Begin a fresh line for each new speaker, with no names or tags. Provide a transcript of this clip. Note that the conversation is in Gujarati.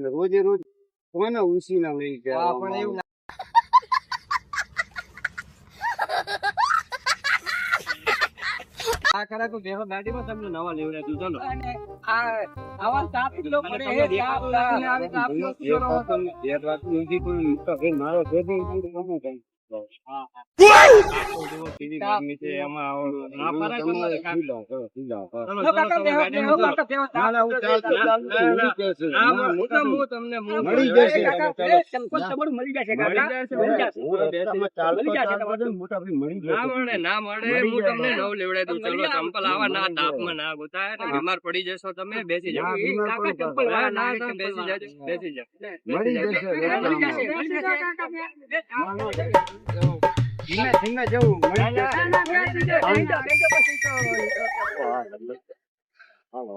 રોજે રોજ કોને ઉસી ના લઈ ગયા આ કરા તો બેહો ગાડીમાં તમને નવા લેવડે તું ચાલો આવા સાપ કિલો પડે હે સાપ લાગીને આવે સાપ નો કિલો તમને બે વાત નથી કોઈ મોટો ભાઈ મારો ભેગો ગમે કઈ હા ટીવી ગમી છે એમાં ના પારે તમારે કાઢી લો ચલો કાકા બેહો કાકા બેહો ના હું ચાલ હું તમને મળી જશે તમારું મળી જશે કાકા મળી જશે મોટા ભાઈ મળી જશે ના મળે હું તમને નવ લેવડે દઉં ચલો ચંપલ આવા ના તાપમાં ના ગોતા એટલે બીમાર પડી જશો તમે બેસી જાઓ કાકા ચંપલ વાળા ના તમે બેસી જાજો બેસી જાઓ મળી જશે ધીમે જવું મળી જશે હાલો